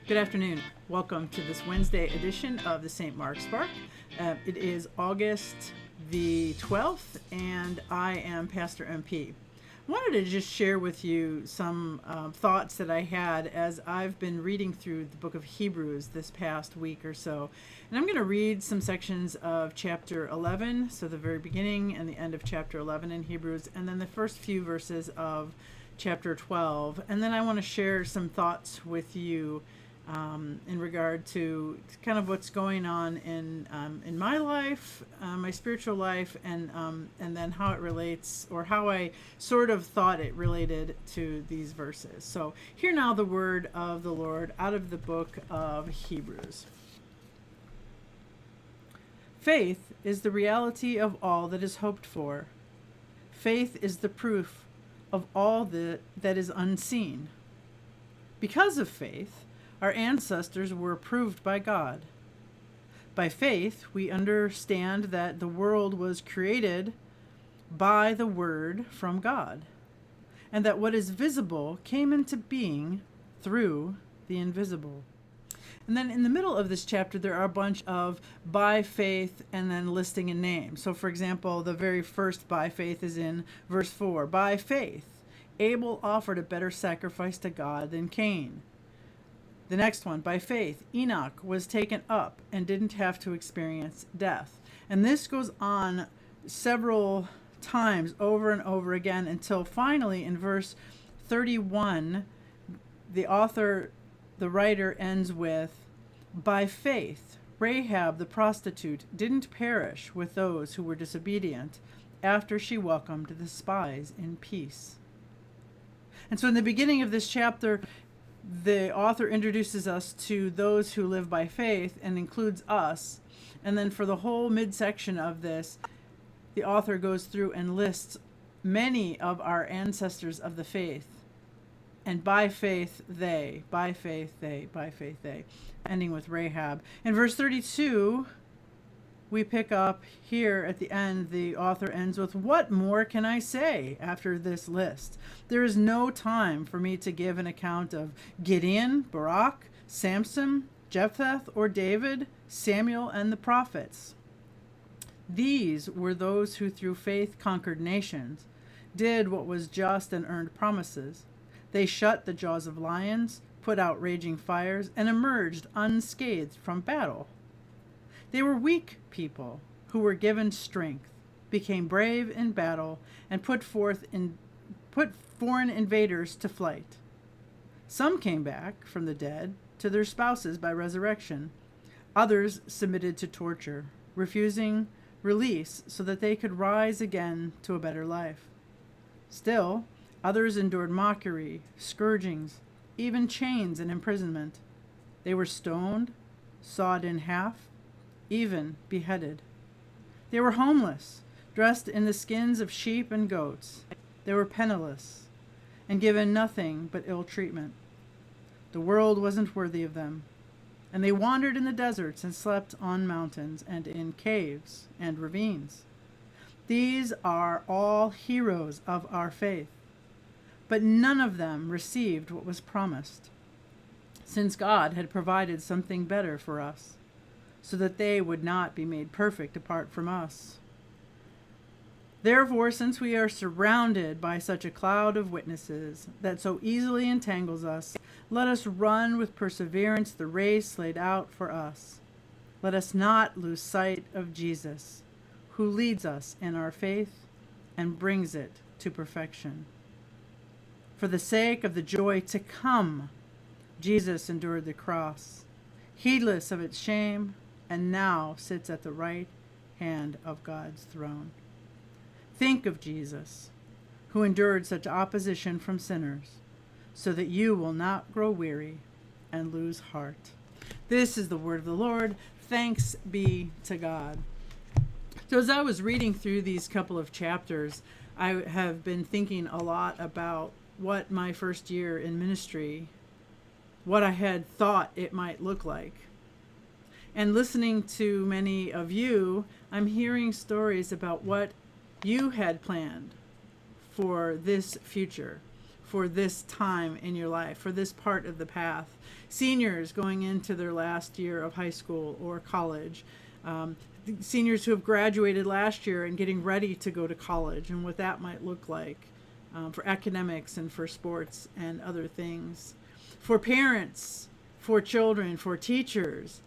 Good afternoon. Welcome to this Wednesday edition of the St. Mark Spark. It is August the 12th, and I am Pastor MP. I wanted to just share with you some thoughts that I had as I've been reading through the book of Hebrews this past week or so. And I'm going to read some sections of chapter 11, so the very beginning and the end of chapter 11 in Hebrews, and then the first few verses of chapter 12. And then I want to share some thoughts with you in regard to kind of what's going on in my life, my spiritual life, and then how it relates, or how I sort of thought it related to these verses. So hear now the word of the Lord out of the book of Hebrews. Faith is the reality of all that is hoped for. Faith is the proof of all that is unseen. Because of faith, our ancestors were approved by God. By faith, we understand that the world was created by the Word from God, and that what is visible came into being through the invisible. And then in the middle of this chapter, there are a bunch of by faith and then listing a name. So, for example, the very first by faith is in verse 4. By faith, Abel offered a better sacrifice to God than Cain. The next one, by faith, Enoch was taken up and didn't have to experience death. And this goes on several times over and over again until finally in verse 31, the writer ends with, by faith, Rahab the prostitute didn't perish with those who were disobedient after she welcomed the spies in peace. And so in the beginning of this chapter, the author introduces us to those who live by faith and includes us. And then for the whole midsection of this, the author goes through and lists many of our ancestors of the faith. And by faith they, by faith they, by faith they, ending with Rahab. In verse 32, we pick up here at the end, the author ends with, what more can I say after this list? There is no time for me to give an account of Gideon, Barak, Samson, Jephthah, or David, Samuel, and the prophets. These were those who through faith conquered nations, did what was just and earned promises. They shut the jaws of lions, put out raging fires, and emerged unscathed from battle. They were weak people who were given strength, became brave in battle, and put foreign invaders to flight. Some came back from the dead to their spouses by resurrection. Others submitted to torture, refusing release so that they could rise again to a better life. Still, others endured mockery, scourgings, even chains and imprisonment. They were stoned, sawed in half, even beheaded. They were homeless, dressed in the skins of sheep and goats. They were penniless and given nothing but ill treatment. The world wasn't worthy of them, and they wandered in the deserts and slept on mountains and in caves and ravines. These are all heroes of our faith, but none of them received what was promised, since God had provided something better for us, so that they would not be made perfect apart from us. Therefore, since we are surrounded by such a cloud of witnesses that so easily entangles us, let us run with perseverance the race laid out for us. Let us not lose sight of Jesus, who leads us in our faith and brings it to perfection. For the sake of the joy to come, Jesus endured the cross, heedless of its shame, and now sits at the right hand of God's throne. Think of Jesus, who endured such opposition from sinners, so that you will not grow weary and lose heart. This is the word of the Lord. Thanks be to God. So as I was reading through these couple of chapters, I have been thinking a lot about what my first year in ministry, what I had thought it might look like. And listening to many of you, I'm hearing stories about what you had planned for this future, for this time in your life, for this part of the path. Seniors going into their last year of high school or college. Seniors who have graduated last year and getting ready to go to college, and what that might look like for academics and for sports and other things. For parents, for children, for teachers,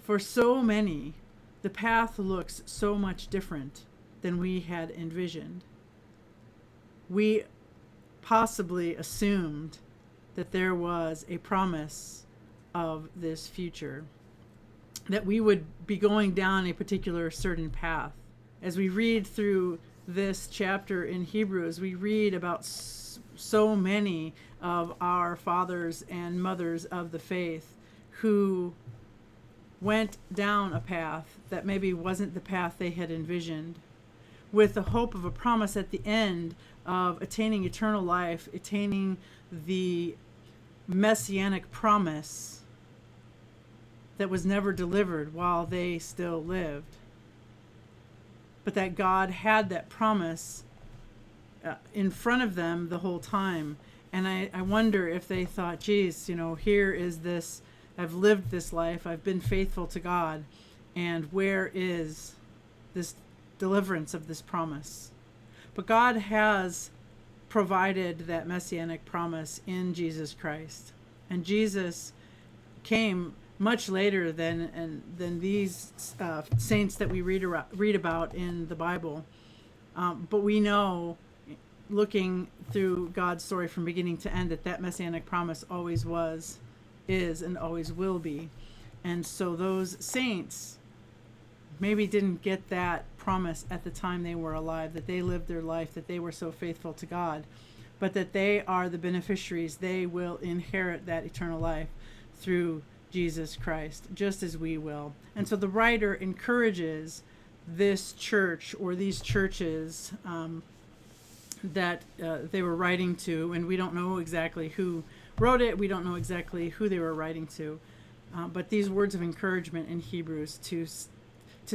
for so many, the path looks so much different than we had envisioned. We possibly assumed that there was a promise of this future, that we would be going down a particular certain path. As we read through this chapter in Hebrews, we read about so many of our fathers and mothers of the faith who went down a path that maybe wasn't the path they had envisioned, with the hope of a promise at the end of attaining eternal life, attaining the messianic promise that was never delivered while they still lived. But that God had that promise in front of them the whole time. And I wonder if they thought, geez, here is this, I've lived this life, I've been faithful to God, and where is this deliverance of this promise? But God has provided that messianic promise in Jesus Christ. And Jesus came much later than these saints that we read about in the Bible. But we know, looking through God's story from beginning to end, that messianic promise always was, is, and always will be. And so those saints maybe didn't get that promise at the time they were alive, that they lived their life, that they were so faithful to God, but that they are the beneficiaries. They will inherit that eternal life through Jesus Christ, just as we will. And so the writer encourages this church, or these churches that they were writing to, and we don't know exactly who wrote it, we don't know exactly who they were writing to, but these words of encouragement in Hebrews to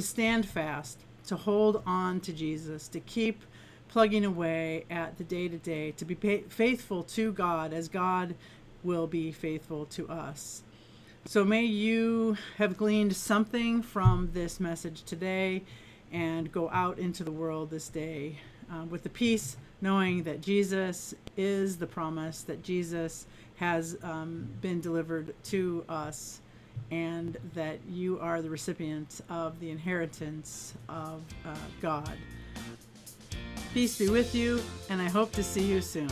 stand fast, to hold on to Jesus, to keep plugging away at the day-to-day, to be faithful to God as God will be faithful to us. So may you have gleaned something from this message today and go out into the world this day with the peace, knowing that Jesus is the promise, that Jesus has been delivered to us, and that you are the recipient of the inheritance of God. Peace be with you, and I hope to see you soon.